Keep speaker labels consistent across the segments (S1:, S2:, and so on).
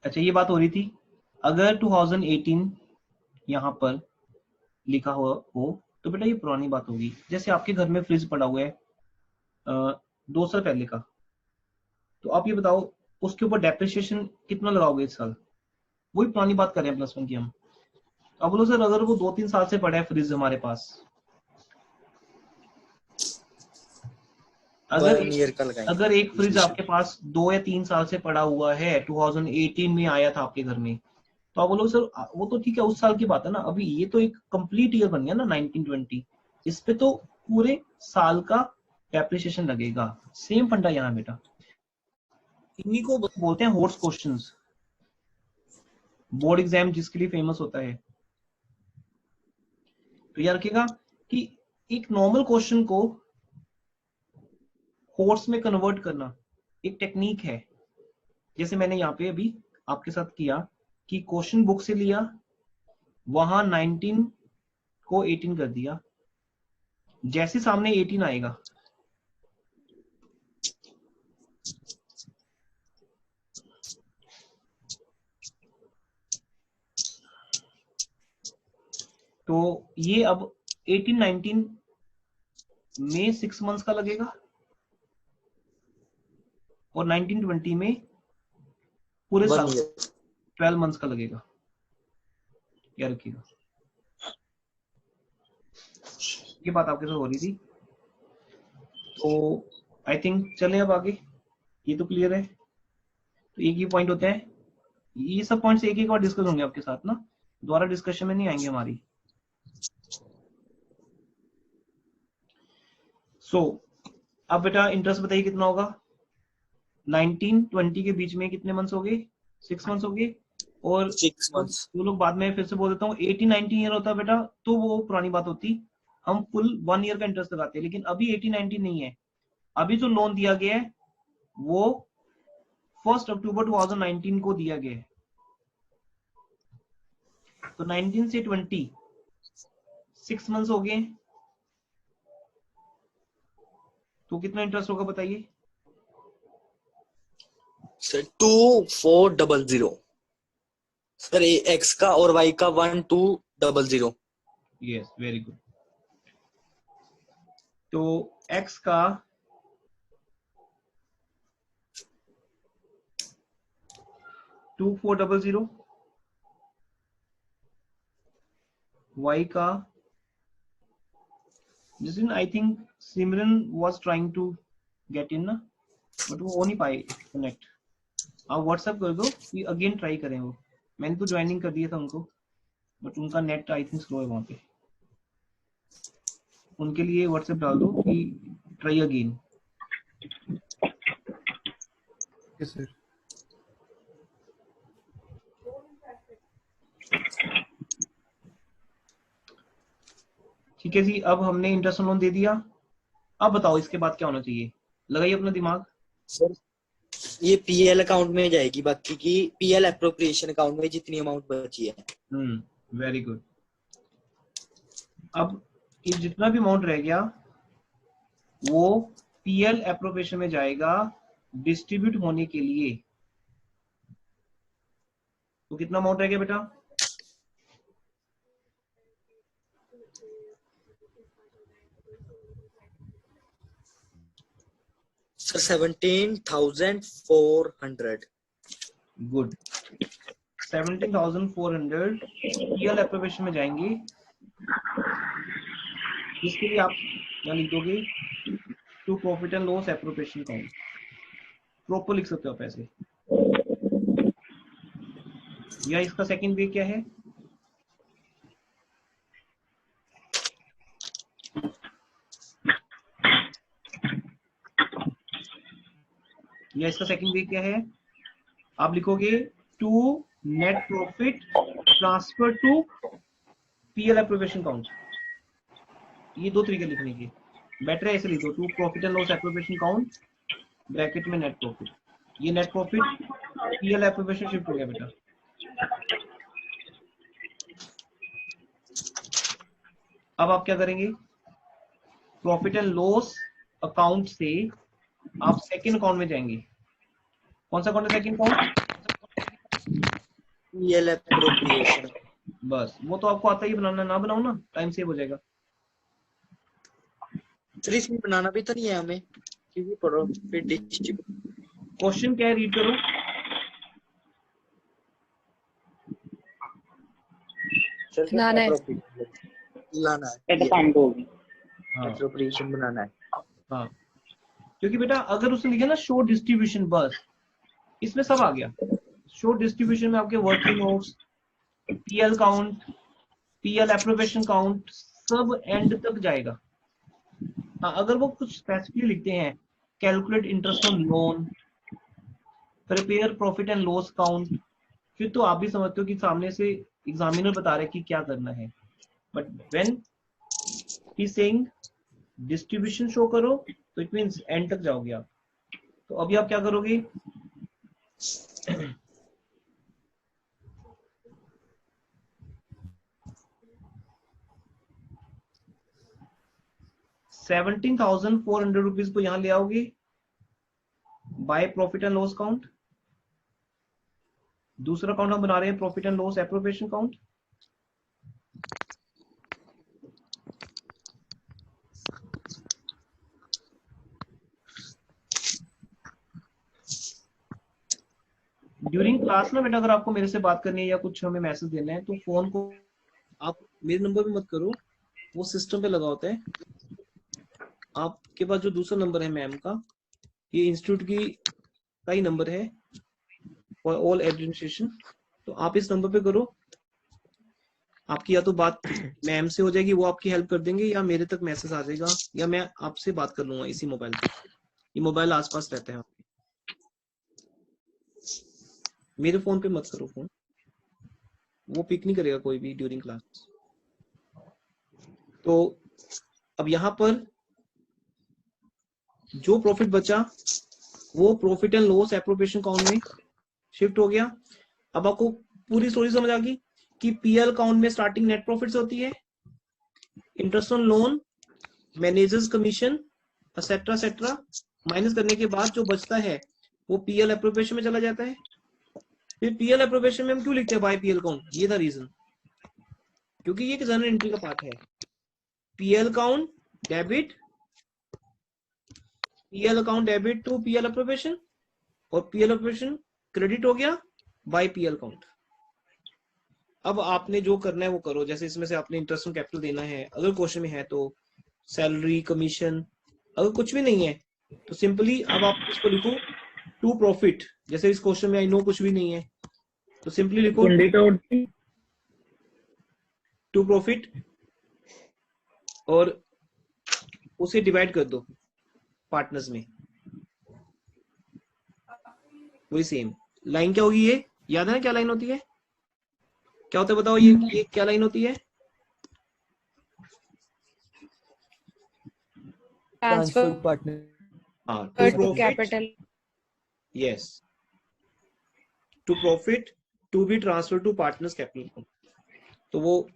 S1: अच्छा ये बात हो रही थी, अगर 2018 यहाँ पर लिखा हो तो बेटा ये पुरानी बात होगी। जैसे आपके घर में फ्रिज पड़ा हुआ है 2 साल पहले का, तो आप ये बताओ उसके ऊपर डेप्रिसिएशन कितना लगाओगे इस साल? वही पुरानी बात कर रहे हैं +1 की हम। अब बोलो सर अगर वो 2-3 साल से पड़ा है फ्रिज हमारे पास,
S2: वन ईयर का लगाएंगे
S1: अगर एक फ्रिज
S2: depreciation।
S1: आपके पास 2 या 3 साल से पड़ा हुआ है, 2018 में आया था आपके घर में, तो आप बोलो सर वो तो ठीक है उस साल की बात है ना, अभी ये तो एक कंप्लीट ईयर बन गया ना 1920, इस पे तो पूरे साल का डेप्रिसिएशन लगेगा। सेम फंडा यहाँ बेटा, इन्हीं को बोलते हैं हॉर्स क्वेश्चंस, बोर्ड एग्जाम जिसके लिए फेमस होता है। तो याद रखिएगा कि एक नॉर्मल क्वेश्चन को हॉर्स में कन्वर्ट करना एक टेक्निक है। जैसे मैंने यहाँ पे अभी आपके साथ किया कि क्वेश्चन बुक से लिया, वहां 19 को 18 कर दिया, जैसे सामने 18 आएगा तो ये अब 18-19 में 6 मंथ्स का लगेगा और 19-20 में पूरे
S2: वन
S1: साल
S2: ईयर।
S1: 12 मंथ्स का लगेगा। याद रखिएगा, ये बात आपके साथ हो रही थी। तो आई थिंक चले अब आगे, ये तो क्लियर है। तो एक ही पॉइंट होते हैं, ये सब पॉइंट्स एक एक बार डिस्कस होंगे आपके साथ ना, दोबारा डिस्कशन में नहीं आएंगे हमारी। सो अब बेटा इंटरेस्ट बताइए कितना होगा? 19-20 के बीच में कितने मंथ्स हो गए? 6 मंथ्स हो गए। और
S2: 6 मंथ्स।
S1: जो लोग बाद में फिर से बोल देता हूँ 18-19 ईयर होता है बेटा, तो वो पुरानी बात होती, हम फुल 1 ईयर का इंटरेस्ट लगाते हैं। लेकिन अभी 18-19 नहीं है, अभी जो लोन दिया गया है वो 1 अक्टूबर 2019 को दिया गया है। तो 19 से 20 6 मंथ्स हो गए, तो कितना इंटरेस्ट होगा बताइए?
S2: सर 2400 सर, एक्स का और वाई का 1200।
S1: Yes very good. तो x का 2400, y का, जिस दिन I think Simran was trying to get in ना, बट वो हो नहीं पाए कनेक्ट। आप व्हाट्सएप कर दो कि अगेन ट्राई करें। वो मैंने तो ज्वाइनिंग कर दिया था उनको, बट उनका नेट आई थिंक स्लो है वहां पे। उनके लिए व्हाट्सएप डाल दो कि ट्राई अगेन।
S3: Yes sir.
S1: ठीक है जी, अब हमने इंटरेस्ट लोन दे दिया। अब बताओ इसके बाद क्या होना चाहिए, लगाइए अपना दिमाग।
S2: सर ये पीएल अकाउंट में जाएगी, बाकी की पीएल एप्रोप्रिएशन अकाउंट में जितनी अमाउंट बची है।
S1: Very good. अब ये जितना भी अमाउंट रह गया वो पीएल एप्रोप्रिएशन में जाएगा डिस्ट्रीब्यूट होने के लिए। तो कितना अमाउंट रह गया बेटा?
S2: सर 17,400।
S1: गुड, 17,400 पीएल एप्रोप्रिएशन में जाएंगे, जिसके लिए आप यहाँ लिख दोगे to profit and loss appropriation account. Proper लिख सकते हो आप ऐसे। या इसका सेकंड वे क्या है? या इसका सेकंड वे क्या है? आप लिखोगे to net profit transfer to PL appropriation account. ये दो तरीके लिखने के, बेटर है ऐसे लिख दो, to profit and loss appropriation account bracket में नेट प्रॉफिट। ये net profit PL appropriation shift हो गया बेटा। अब आप क्या करेंगे? प्रॉफिट एंड लॉस अकाउंट से आप सेकंड अकाउंट में जाएंगे। कौन सा अकाउंट है सेकंड अकाउंट?
S2: PL appropriation.
S1: बस वो तो आपको आता ही बनाना, ना बनाओ ना, टाइम सेव हो जाएगा।
S2: फिर इसमें बनाना भी तो नहीं है हमें, क्योंकि प्रॉफिट डिस्ट्रीब्यूशन
S1: क्वेश्चन क्या है, रीड करो।
S4: लाना है।
S2: लाना है,
S5: एडफाइंड होगी।
S1: हाँ
S2: एप्रोप्रिएशन बनाना है।
S1: हाँ, क्योंकि बेटा अगर उसने लिखा ना शो डिस्ट्रीब्यूशन, बस इसमें सब आ गया। शो डिस्ट्रीब्यूशन में आपके working of, PL count, PL appropriation count, सब एंड तक जाएगा। हाँ, अगर वो कुछ स्पेसिफिकली लिखते हैं, calculate interest on loan, prepare profit and loss count, फिर तो आप भी समझते हो कि सामने से एग्जामिनर बता रहे कि क्या करना है। But when he saying distribution show करो, तो इट मींस एंड तक जाओगे आप। तो अभी आप क्या करोगे, ₹17,400 को यहां ले आओगे by profit and loss count. दूसरा काउंट हम बना रहे हैं profit and loss appropriation count. During class में बेटा अगर आपको मेरे से बात करनी है या कुछ हमें मैसेज देना है, तो फोन को आप मेरे नंबर पे मत करो, वो सिस्टम पे लगा होता है। आपके पास जो दूसरा नंबर है मैम का, ये इंस्टीट्यूट की का ही नंबर है फॉर ऑल एडमिनिस्ट्रेशन, तो आप इस नंबर पे करो। आपकी या तो बात मैम से हो जाएगी, वो आपकी हेल्प कर देंगे, या मेरे तक मैसेज आ जाएगा, या मैं आपसे बात कर लूंगा इसी मोबाइल पे। ये मोबाइल आसपास रहता है आपके। मेरे फोन पे मत करो फोन, वो पिक नहीं करेगा कोई भी ड्यूरिंग क्लास। तो अब यहाँ पर जो प्रॉफिट बचा वो profit and loss appropriation count में शिफ्ट हो गया। अब आपको पूरी स्टोरी समझ आ गई कि पीएल काउंट में स्टार्टिंग नेट प्रॉफिट्स होती है, interest on loan, managers commission, etcetera etcetera, minus करने के बाद जो बचता है वो पीएल एप्रोप्रिएशन में चला जाता है। फिर पीएल एप्रोप्रिएशन में हम क्यों लिखते हैं बाय पीएल काउंट, ये था रीजन, क्योंकि ये जनरल एंट्री का पार्ट है। PL count debit, PL account debit to PL appropriation, और पीएल एप्रोप्रिएशन क्रेडिट हो गया बाय पीएल काउंट। अब आपने जो करना है वो करो, जैसे इसमें से आपने इंटरेस्ट ऑन कैपिटल देना है, अगर क्वेश्चन में है तो सैलरी कमीशन, अगर कुछ भी नहीं है तो सिंपली अब आप इसको लिखो टू प्रॉफिट। जैसे इस क्वेश्चन में आई नो कुछ भी नहीं है, तो सिंपली लिखो टू प्रॉफिट और उसे डिवाइड कर दो पार्टनर्स में। वही सेम लाइन क्या होगी, ये याद है ना क्या लाइन होती है, क्या होता है बताओ, ये क्या लाइन होती है,
S4: ट्रांसफर
S3: पार्टनर।
S1: हाँ, to profit,
S4: capital.
S1: Yes, to profit to be transfer to partners capital. तो वो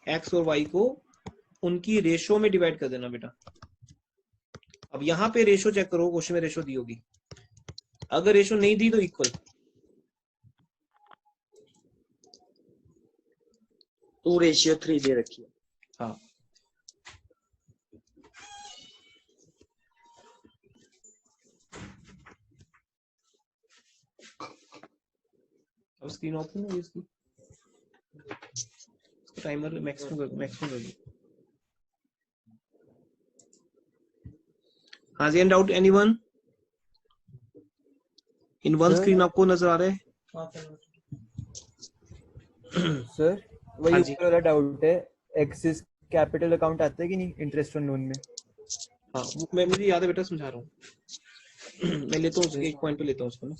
S1: एक्स और वाई को उनकी रेशो में डिवाइड कर देना बेटा। अब यहाँ पे रेशो चेक करो, क्वेश्चन में रेशो दी होगी, अगर रेशो नहीं दी तो इक्वल।
S2: 2:3 दे रखी है।
S1: हाँ, अब स्क्रीन ऑफ है इसकी, टाइमर मैक्सिमम कर दो। हाँ जी, and doubt anyone in one screen आपको नजर आ रहा है?
S3: सर वही
S1: हाँ जी।
S3: ऊपर वाला डाउट है, एक्सिस कैपिटल अकाउंट आता है कि नहीं इंटरेस्ट ऑन लोन में?
S1: हाँ, वो मैं मुझे याद है बेटा, समझा रहा हूँ। मैं लेता हूँ एक पॉइंट पे लेता हूँ उसको ना।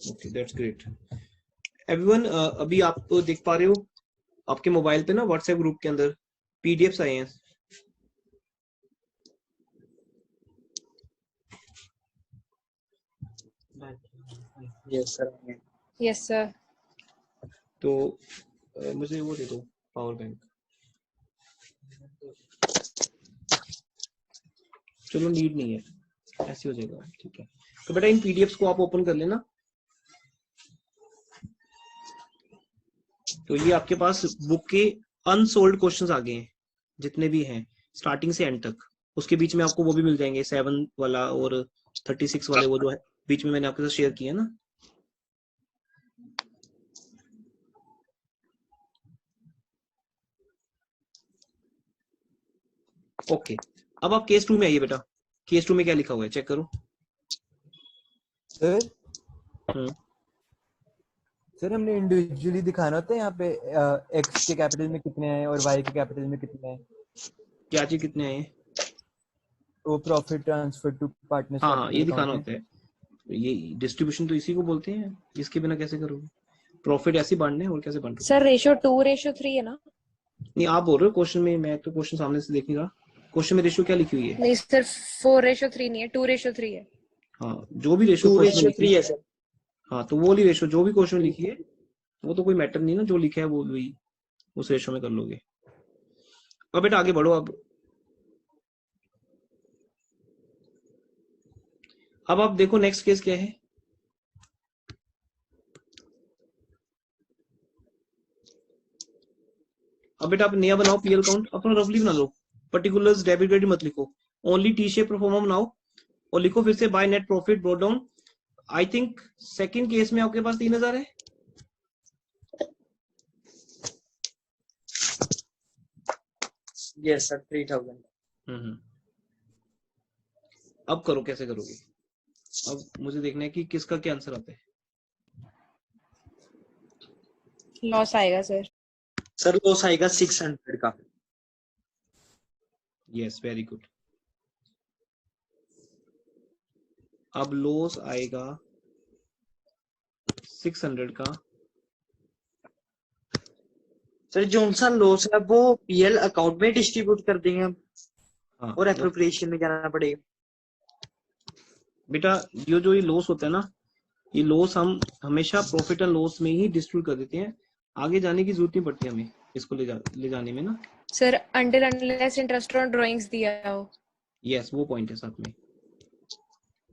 S1: Okay, that's great everyone. अभी आप तो देख पा रहे हो आपके मोबाइल पे ना व्हाट्सएप ग्रुप के अंदर पीडीएफ्स आए हैं।
S2: Yes sir.
S4: Yes sir.
S1: तो मुझे वो दे दो पावर बैंक। चलो नीड नहीं है, ऐसे हो जाएगा, ठीक है। तो बेटा इन पीडीएफ्स को आप ओपन कर लेना। तो ये आपके पास बुक के अनसोल्ड क्वेश्चंस आ गए हैं जितने भी हैं स्टार्टिंग से एंड तक। उसके बीच में आपको वो भी मिल जाएंगे 7 वाला और 36 वाले, वो जो है बीच में मैंने आपके साथ शेयर किया ना। ओके, अब आप केस 2 में आइए बेटा। केस 2 में क्या लिखा हुआ है चेक करो।
S3: सर
S1: हम्म,
S3: सर हमने इंडिविजुअली दिखाना होता है यहाँ पे एक्स के कैपिटल में कितने हैं और वाई के कैपिटल में कितने हैं।
S1: क्या चीज कितने आए हैं?
S3: वो प्रॉफिट ट्रांसफर टू पार्टनर्स
S1: हाँ हाँ,
S3: कैपिटल
S1: ये
S3: अकाउंट
S1: दिखाना
S3: में।
S1: होता है। ये डिस्ट्रीब्यूशन तो इसी को बोलते हैं, इसके बिना कैसे करोगे? प्रॉफिट ऐसे बांटने हैं और कैसे बांटोगे?
S4: सर रेशो 2:3 है ना?
S1: नहीं आप बोल रहे हो क्वेश्चन में, मैं तो क्वेश्चन सामने से देख नहीं रहा। क्वेश्चन में रेशियो क्या लिखी हुई है?
S4: नहीं सर, 4:3 नहीं है, 2:3 है।
S1: हाँ, जो भी रेशियो
S2: 2
S1: क्वेश्चन में
S2: रेशियो
S1: लिखी
S2: 3
S1: है,
S2: है सर।
S1: हाँ तो वो वाली रेशियो जो भी क्वेश्चन लिखी है वो तो कोई मैटर नहीं ना, जो लिखा है वो वही उस रेशियो में कर लोगे। अब बेटा आगे बढ़ो। अब आप देखो नेक्स्ट केस क्या है। अब बेटा आप नया बनाओ पीएल अकाउंट, अपना रफली बना लो, पर्टिकुलर्स डेबिट क्रेडिट मत लिखो, ओनली टी शेप परफॉर्मा बनाओ और लिखो फिर से by net profit brought down. I think second case में आपके पास 3000 है।
S2: Yes sir 3000।
S1: अब करो, कैसे करोगे? अब मुझे देखना है कि किसका क्या आंसर आता है।
S4: लॉस आएगा सर।
S2: सर लॉस आएगा 600 का।
S1: Yes very good. अब लॉस आएगा 600 का।
S2: सर जो सा लॉस है वो पीएल अकाउंट में डिस्ट्रीब्यूट कर देंगे हम,
S1: हाँ
S2: और एप्रोप्रिएशन में जाना पड़ेगा।
S1: बेटा ये लॉस होता है ना, ये लॉस हम हमेशा प्रॉफिट एंड लॉस में ही डिस्ट्रीब्यूट कर देते हैं, आगे जाने की जरूरत नहीं पड़ती हमें इसको ले जाने में ना।
S4: Sir until unless interest on drawings दिया हो।
S1: यस वो पॉइंट है साथ में।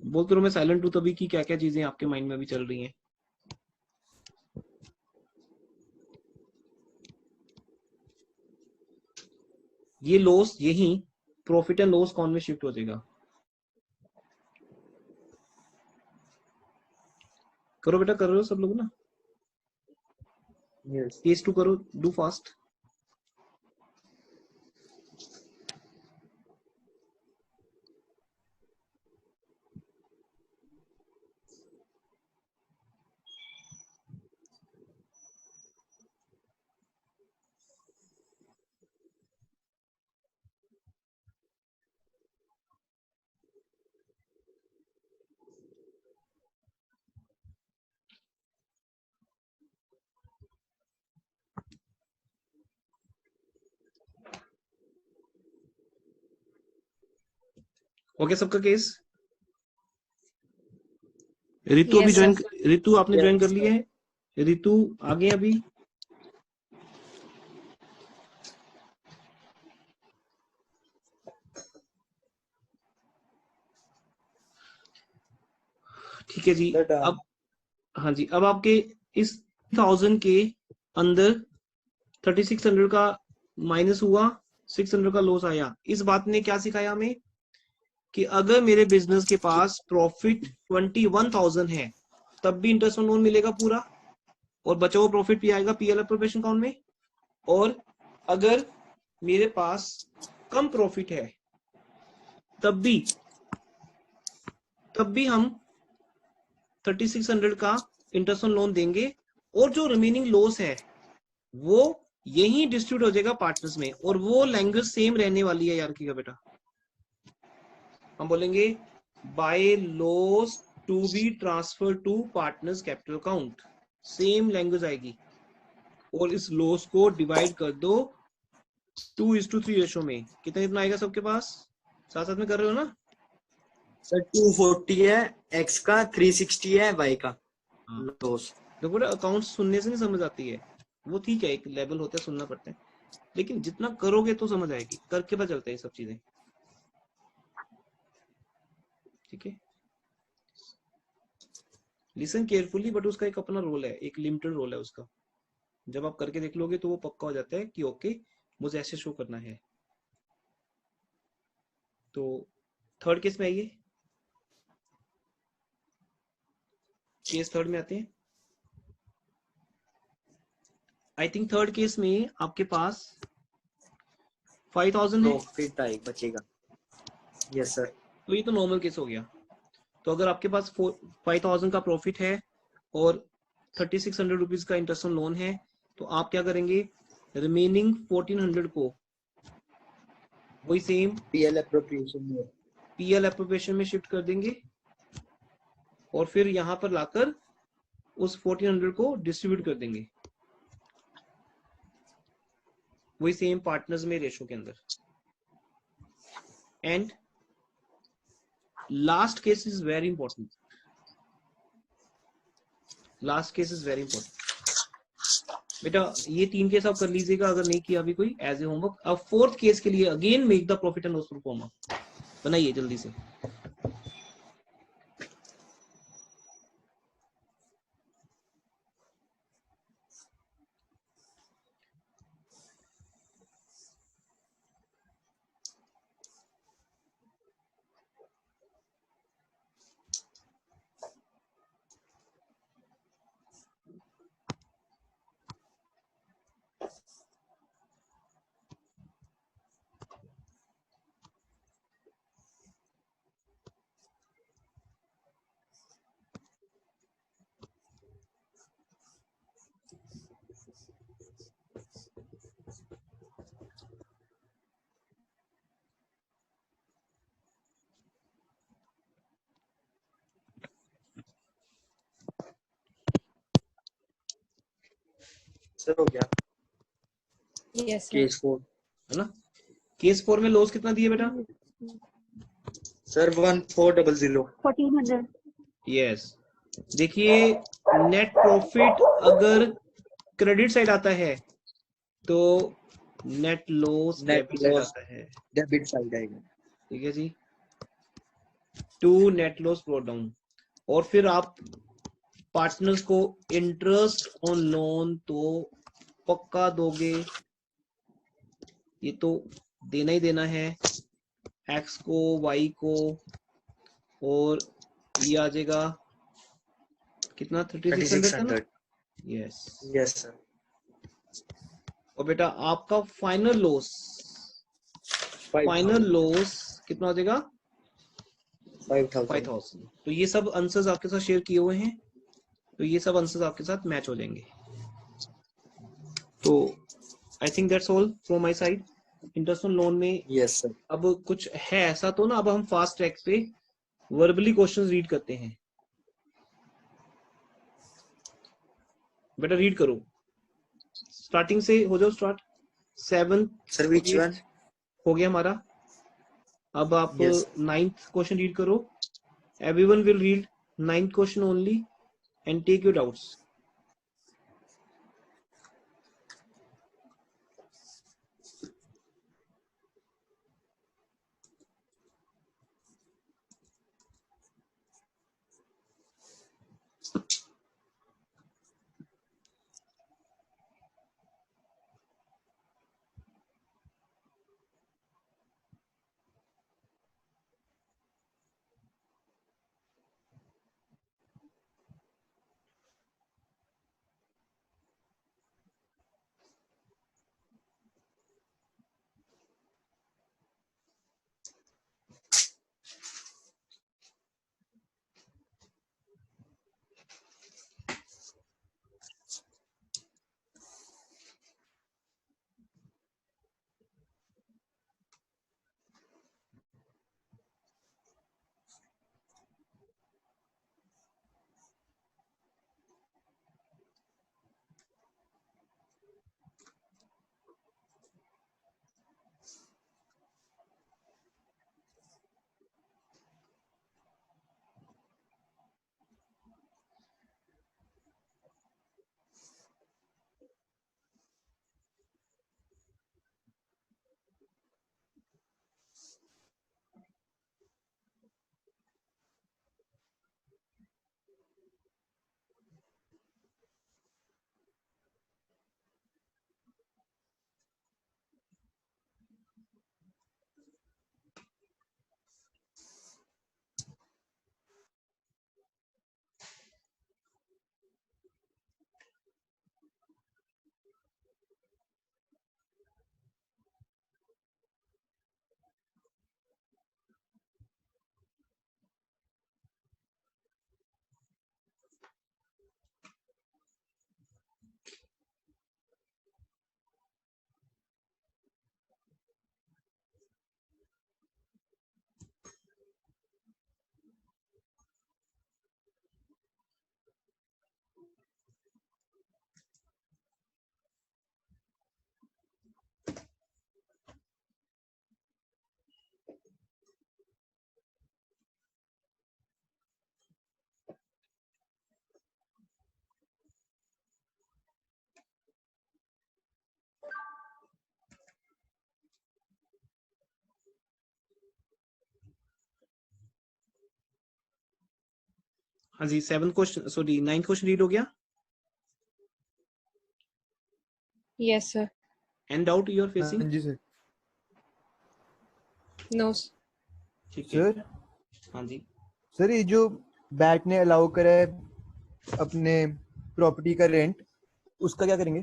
S1: बोलते रहो मैं साइलेंट हूं तभी कि क्या क्या चीजें आपके माइंड में भी चल रही हैं। ये लॉस यही प्रॉफिट एंड लॉस कौन में शिफ्ट हो जाएगा। करो बेटा, कर रहे हो सब लोग ना?
S2: यस
S1: केस 2 करो, डू फास्ट। ओके सबका केस। रितु अभी
S4: यस
S1: ज्वाइन,
S4: सर।
S1: रितु आपने ज्वाइन कर लिया है? रितु आगे अभी। ठीक है जी। अब हाँ जी, अब आपके इस 1000 के अंदर 3600 का माइनस हुआ, 600 का लॉस आया। इस बात ने क्या सिखाया हमें कि अगर मेरे बिजनेस के पास प्रॉफिट 21,000 है तब भी इंटरेस्ट ऑन लोन मिलेगा पूरा, और बचा हुआ प्रॉफिट भी आएगा पीएल एप्रोप्रिएशन अकाउंट में। और अगर मेरे पास कम प्रॉफिट है तब भी हम 3600 का इंटरेस्ट ऑन लोन देंगे, और जो रिमेनिंग लॉस है वो यही डिस्ट्रीब्यूट हो जाएगा पार्टनर्स में, और वो लैंग्वेज सेम रहने वाली है यार की बेटा। हम बोलेंगे by loss to be transfer to partners capital account, same language आएगी। और इस लॉस को डिवाइड कर दो 2:3 रेशो में, कितना कितना आएगा सबके पास? साथ साथ में कर रहे हो ना?
S2: सर 240 है एक्स का, 360 है वाई का लॉस।
S1: देखो अकाउंट सुनने से नहीं समझ आती है, वो ठीक है एक लेवल होता है सुनना पड़ता है, लेकिन जितना करोगे तो समझ आएगी, करके पता चलता है ये सब चीजें। ठीक है, लिसन केयरफुली, बट उसका एक अपना रोल है, एक लिमिटेड रोल है उसका। जब आप करके देख लोगे तो वो पक्का हो जाता है कि ओके मुझे ऐसे शो करना है। तो थर्ड केस में आइए, केस थर्ड में आते हैं। आई थिंक थर्ड केस में आपके पास 5000 है,
S2: प्रॉफिट आए बचेगा। Yes sir.
S1: तो ये तो नॉर्मल केस हो गया। तो अगर आपके पास 5000 का प्रॉफिट है और 3600 रुपीज का इंटरेस्ट ऑन लोन है, तो आप क्या करेंगे, रिमेनिंग 1400 को वही सेम
S2: पीएल एप्रोप्रिएशन में।
S1: पीएल एप्रोप्रिएशन में शिफ्ट कर देंगे और फिर यहां पर लाकर उस 1400 को डिस्ट्रीब्यूट कर देंगे वही सेम पार्टनर्स में रेशो के अंदर। And last case is very important, last case is very important बेटा। ये 3 केस आप कर लीजिएगा अगर नहीं किया अभी कोई एज ए होमवर्क। अब फोर्थ केस के लिए again make the profit and loss pro फॉर्मा बनाइए जल्दी से।
S2: सर हो गया
S4: Yes, sir.
S2: केस 4।
S1: है ना, केस 4 में लॉस कितना दिए बेटा?
S2: सर 1400।
S5: 1400।
S1: यस, देखिए नेट प्रॉफिट अगर क्रेडिट साइड आता है तो net loss
S2: net
S1: debit side
S2: loss
S1: आता है।
S2: डेबिट साइड आएगा।
S1: ठीक है जी, to net loss brought down. और फिर आप पार्टनर्स को इंटरेस्ट ऑन लोन तो पक्का दोगे, ये तो देना ही देना है एक्स को वाई को। और ये आ जाएगा कितना, 3600 का ना?
S2: 3600।
S1: यस।
S2: Yes sir.
S1: और बेटा आपका फाइनल लॉस, फाइनल
S2: 5000।
S1: लॉस कितना हो जाएगा?
S2: 5000।
S1: 5000। तो ये सब आंसर्स आपके साथ शेयर किए हुए हैं, तो ये सब आंसर्स आपके साथ मैच हो जाएंगे। तो I think that's all from my side. Interest on loan में
S2: यस सर।
S1: अब कुछ है ऐसा तो ना, अब हम फास्ट ट्रैक पे वर्बली क्वेश्चंस रीड करते हैं। बेटा रीड करो, स्टार्टिंग से हो जाओ स्टार्ट। 7
S2: sir which one?
S1: हो गया हमारा। अब आप
S2: Yes.
S1: 9th क्वेश्चन रीड करो। Everyone will read 9th question only and take your doubts. हाँ जी 7th question sorry 9th question read हो गया.
S4: Yes, sir.
S1: And doubt you are facing?
S3: हाँ जी सर.
S4: No, sir.
S1: ठीक है.
S3: सर
S1: हाँ जी.
S3: सर ये जो बैट ने अलाउ करा है अपने प्रॉपर्टी का रेंट, उसका क्या करेंगे?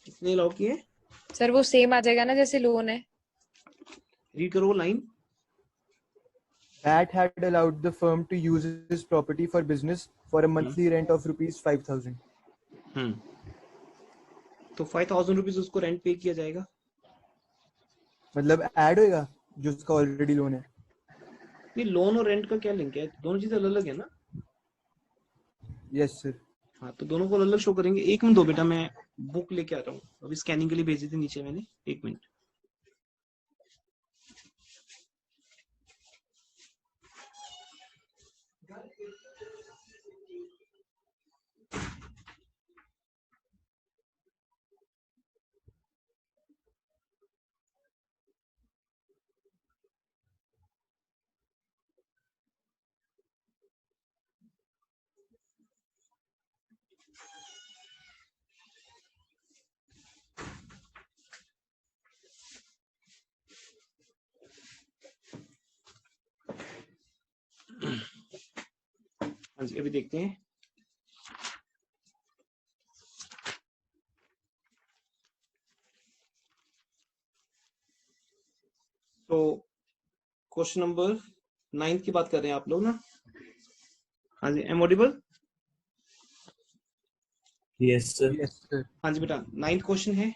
S1: कितने अलाउ किए?
S4: सर वो सेम आ जाएगा ना जैसे लोन है.
S1: रीड करो line.
S3: Bat had allowed the firm to use his property for business for a monthly rent of rupees 5,000.
S1: तो 5,000 रुपीज उसको रेंट पे किया जाएगा.
S3: मतलब ऐड होएगा जो उसका ऑलरेडी लोन है.
S1: नहीं लोन और रेंट का क्या लिंक है? दोनों चीजें अलग अलग है ना.
S3: Yes sir.
S1: हाँ तो दोनों को अलग अलग शो करेंगे. एक मिनट दो बेटा, मैं बुक लेके आ रहा हूँ. अभी स्कैनिंग के लिए भेजी थी नीचे मैंने. एक मिनट. हाँ जी अभी देखते हैं. तो क्वेश्चन नंबर 9 की बात कर रहे हैं आप लोग ना. हाँ G am audible.
S5: Yes sir.
S3: Yes sir.
S1: हाँ जी बेटा 9th क्वेश्चन है.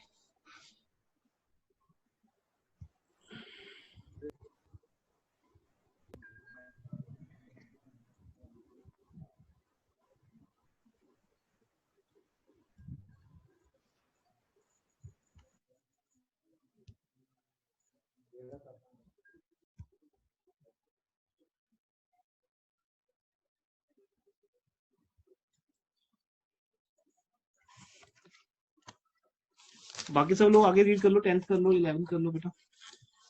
S1: बाकी सब लोग आगे रीड कर लो. 10th कर लो, 11th कर लो बेटा.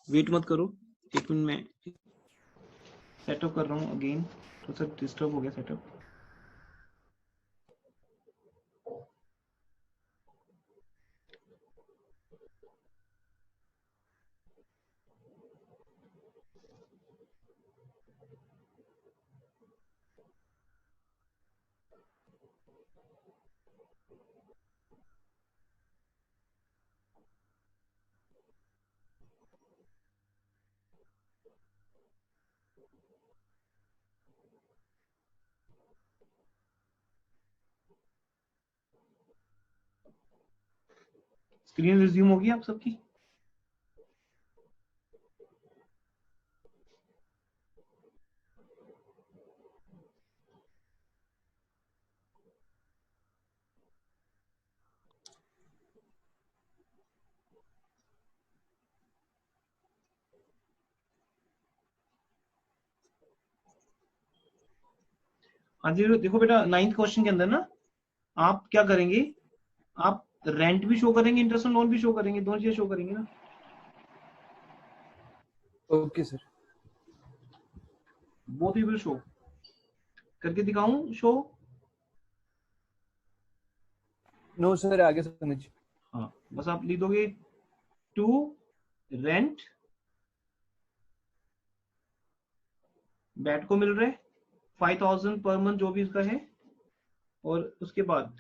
S1: वेट मत करो. एक मिनट में सेटअप कर रहा हूँ अगेन. तो सर डिस्टर्ब हो गया सेटअप. स्क्रीन रिज्यूम होगी आप सबकी. हाँ जी देखो बेटा 9th क्वेश्चन के अंदर ना आप क्या करेंगे. आप रेंट भी शो करेंगे, इंटरेस्ट ऑन लोन भी शो करेंगे. दोनों चीजें शो करेंगे ना.
S3: Okay sir.
S1: Both you will show. करके दिखाऊं शो.
S3: नो सर आगे समझ.
S1: हाँ बस आप लिख दोगे टू रेंट. बैट को मिल रहा है 5,000 पर मंथ जो भी इसका है. और उसके बाद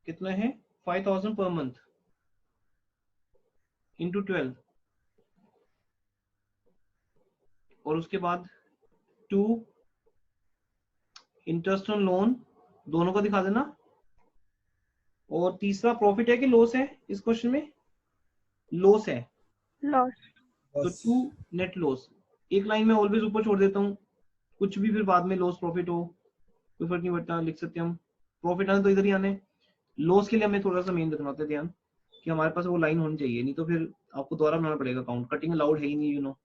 S1: कितना है 5,000 पर मंथ इंटू 12. और उसके बाद टू इंटरेस्ट ऑन लोन. दोनों का दिखा देना. और तीसरा प्रॉफिट है कि लॉस है इस क्वेश्चन में? लॉस है.
S4: Loss.
S1: तो टू नेट लॉस. एक लाइन में ऑलवेज ऊपर छोड़ देता हूँ. कुछ भी फिर बाद में लॉस प्रॉफिट हो कोई फर्क नहीं पड़ता. लिख सकते हम. प्रॉफिट आने तो इधर ही आने. लॉस के लिए हमें थोड़ा सा मेन रखना होता है ध्यान कि हमारे पास वो लाइन होनी चाहिए. नहीं तो फिर आपको दोबारा बनाना पड़ेगा अकाउंट. कटिंग अलाउड है ही नहीं यू नो.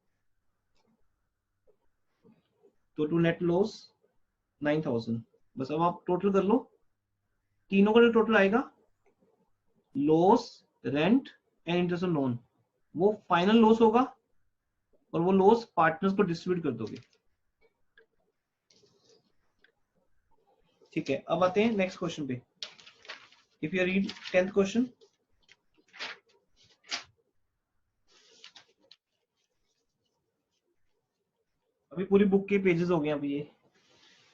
S1: तो टू नेट लॉस 9,000. बस अब आप टोटल कर लो. तीनों का जो टोटल आएगा loss rent and interest on loan, वो फाइनल लॉस होगा और वो लॉस पार्टनर्स को डिस्ट्रीब्यूट कर दोगे। ठीक है, अब आते हैं नेक्स्ट क्वेश्चन पे। If you read 10th question, अभी पूरी बुक के पेजेस हो गए अभी ये,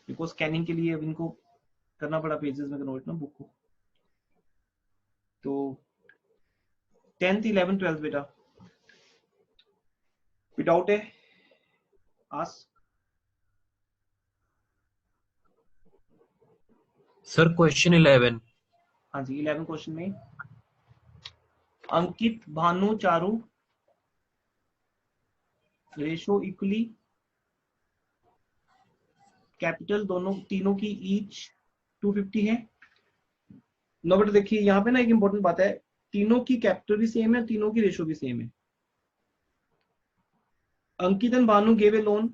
S1: बिकॉज स्कैनिंग के लिए अब इनको करना पड़ा पेजेस में कन्वर्ट ना बुक को। तो 10th 11th 12th बेटा, विदाउट है आस।
S5: Sir question 11।
S1: हाँ जी, 11 क्वेश्चन में Ankit, Bhanu, Charu ratio equally, capital दोनों तीनों की ईच 250 है। नो बेटा देखिए यहाँ पे ना एक इंपॉर्टेंट बात है, तीनों की कैपिटल भी सेम है, तीनों की रेशो भी सेम है। Ankit and Bhanu gave a loan,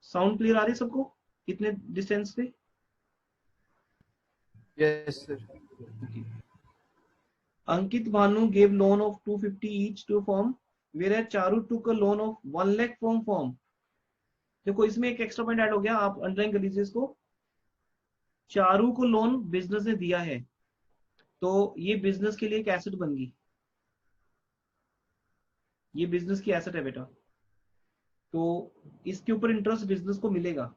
S1: sound clear आ रही है सबको? कितने डिस्टेंस पे?
S3: Yes sir.
S1: Ankit Bhanu gave loan of 250 each to firm, whereas Charu took a loan of 1 lakh from firm. देखो इसमें एक एक्स्ट्रा पॉइंट ऐड हो गया, आप अंडरलाइन कर लीजिए इसको। चारू को लोन बिजनेस ने दिया है, तो ये बिजनेस के लिए एक एसेट बन गई, ये बिजनेस की एसेट है बेटा, तो इसके ऊपर इंटरेस्ट बिजनेस को मिलेगा।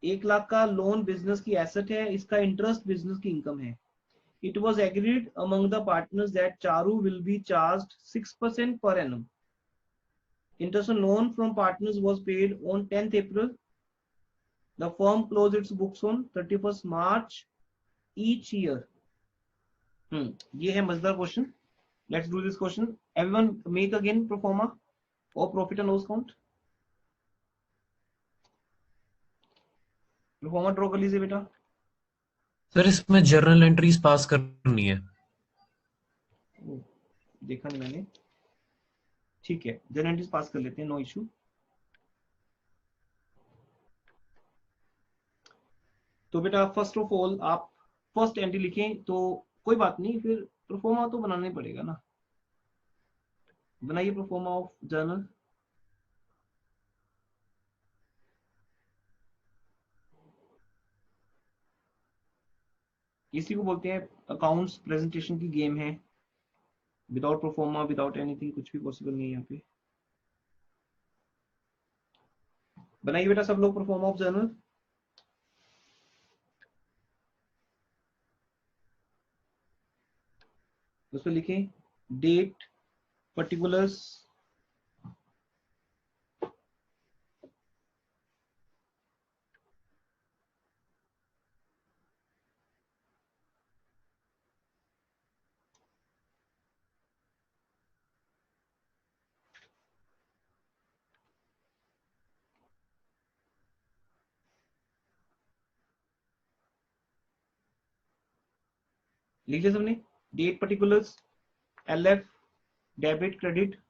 S1: 1 लाख का लोन बिजनेस की एसेट है, इसका इंटरेस्ट बिजनेस की इनकम है। It was agreed among the partners that Charu will be charged 6% per annum. Interest on loan from partners was paid on 10th April. The firm closed its books on 31st March each year. ये है मजेदार question. Let's do this question. Everyone make again pro forma or profit and loss count. Pro forma draw कर लीजिए बेटा।
S5: Sir इसमें journal entries pass करनी है।
S1: देखा नहीं मैंने, ठीक है जर्नल एंट्रीज पास कर लेते हैं, नो इशू। तो बेटा फर्स्ट ऑफ ऑल आप फर्स्ट एंट्री लिखें, तो कोई बात नहीं, फिर प्रोफोमा तो बनाना ही पड़ेगा ना। बनाइए प्रोफोमा ऑफ जर्नल। इसी को बोलते हैं अकाउंट्स प्रेजेंटेशन की गेम है, विदाउट प्रोफोमा विदाउट एनीथिंग कुछ भी पॉसिबल नहीं है यहाँ पे। बनाइए बेटा सब लोग प्रोफोमा ऑफ जर्नल। उसमें लिखें डेट, पर्टिकुलर्स, लिख लिया सबने? Date, particulars, LF, debit, credit.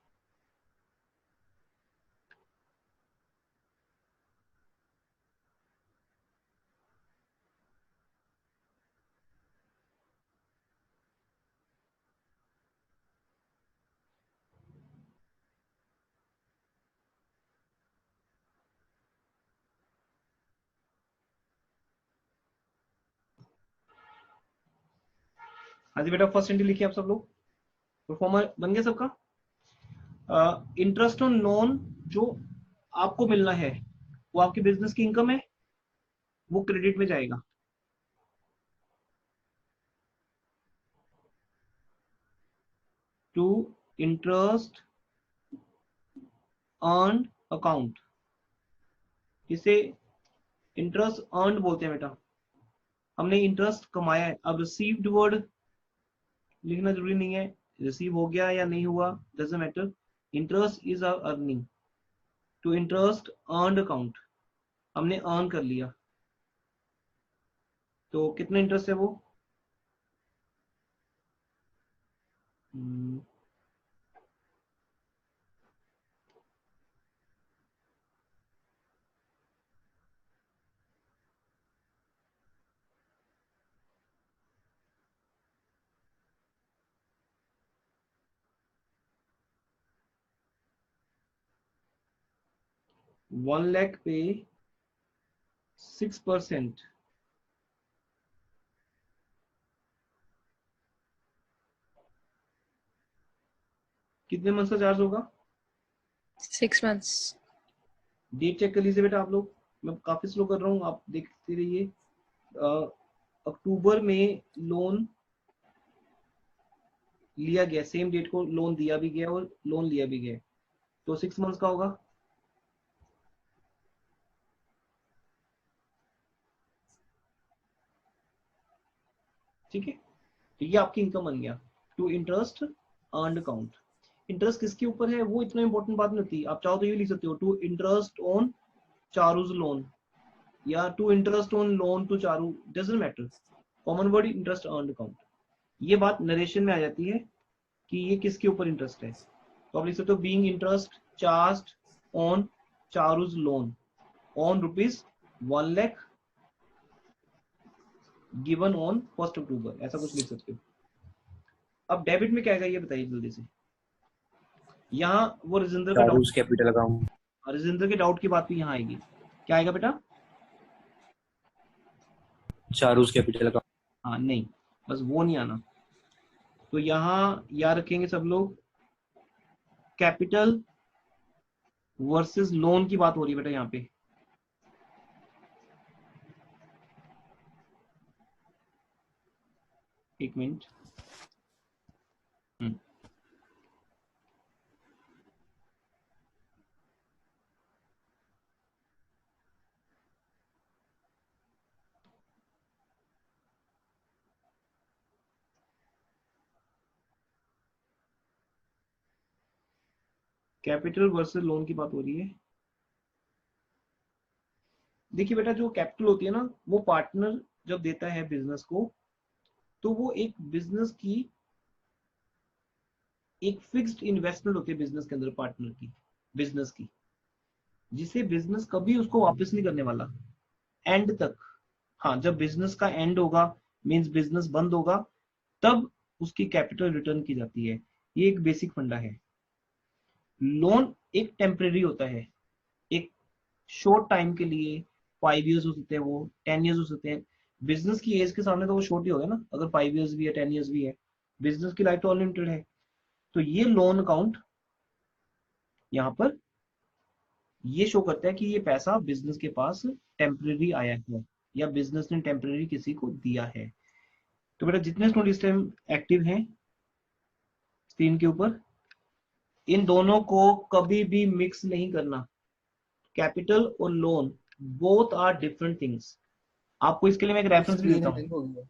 S1: हाँ जी बेटा फर्स्ट एंट्री लिखिए आप सब लोग। प्रोफोमा बन गया सबका? इंटरेस्ट ऑन लोन जो आपको मिलना है वो आपके बिजनेस की इनकम है, वो क्रेडिट में जाएगा। टू इंटरेस्ट अर्न अकाउंट, इसे इंटरेस्ट अर्न बोलते हैं बेटा। हमने इंटरेस्ट कमाया है, अब रिसीव्ड वर्ड लिखना जरूरी नहीं है, रिसीव हो गया या नहीं हुआ doesn't matter. Interest is earning, to interest earn account, हमने अर्न कर लिया, तो कितना इंटरेस्ट है वो? 1 लाख पे 6%, कितने मंथ का चार्ज होगा?
S4: 6 months.
S1: डेट चेक कर लीजिए बेटा आप लोग, मैं काफी स्लो कर रहा हूँ, आप देखते रहिए। अक्टूबर में लोन लिया गया, सेम डेट को लोन दिया भी गया और लोन लिया भी गया, तो 6 मंथ्स का होगा। ठीक है, तो ये आपकी इनकम बन गया। To interest earned account. Interest किसके ऊपर है वो इतना इंपॉर्टेंट बात नहीं होती, आप चाहो तो ये लिख सकते हो, to interest on Charu's loan, या to interest on loan to Charu, doesn't matter, common word interest earned account. ये बात नरेशन में आ जाती है कि ये किसके ऊपर इंटरेस्ट है, तो आप लिख सकते हो being interest charged on Charu's loan on ₹1 lakh given on 1 October, ऐसा कुछ लिख सकते हो। अब डेबिट में क्या आएगा ये बताइए जल्दी से। यहाँ वो राजेंद्र का doubt,
S2: Charu's capital account.
S1: Rajendra के डाउट की बात भी यहाँ आएगी। क्या आएगा बेटा?
S2: Charu's capital account.
S1: हाँ नहीं, बस वो नहीं आना। तो यहाँ याद रखेंगे सब लोग, कैपिटल वर्सेस लोन की बात हो रही है बेटा यहाँ पे। एक मिनट, कैपिटल वर्सेस लोन की बात हो रही है। देखिए बेटा, जो कैपिटल होती है ना, वो पार्टनर जब देता है बिजनेस को, तो वो एक बिजनेस की एक फिक्स्ड इन्वेस्टमेंट होती है बिजनेस के अंदर, पार्टनर की, बिजनेस की, जिसे बिजनेस कभी उसको वापस नहीं करने वाला एंड तक। हाँ, जब बिजनेस का एंड होगा, मींस बिजनेस बंद होगा, तब उसकी कैपिटल रिटर्न की जाती है। ये एक बेसिक फंडा है। लोन एक टेम्परेरी होता है, एक शॉर्ट टाइम के लिए, 5 इयर्स हो सकते हैं, वो 10 इयर्स हो सकते हैं। बिजनेस की एज के सामने तो वो शॉर्ट ही होगा ना, अगर 5 इयर्स भी है, 10 इयर्स भी है, बिजनेस की लाइफ तो अनलिमिटेड है। तो ये लोन अकाउंट यहाँ पर ये शो करता है कि ये पैसा बिजनेस के पास टेम्परेरी आया है, या बिजनेस ने टेम्परेरी किसी को दिया है। तो बेटा जितने स्टूडेंट इस टाइम एक्टिव हैं स्क्रीन के ऊपर, इन दोनों को कभी भी मिक्स नहीं करना। कैपिटल और loan both are different things. आपको इसके लिए मैं एक रेफरेंस भी देता हूँ।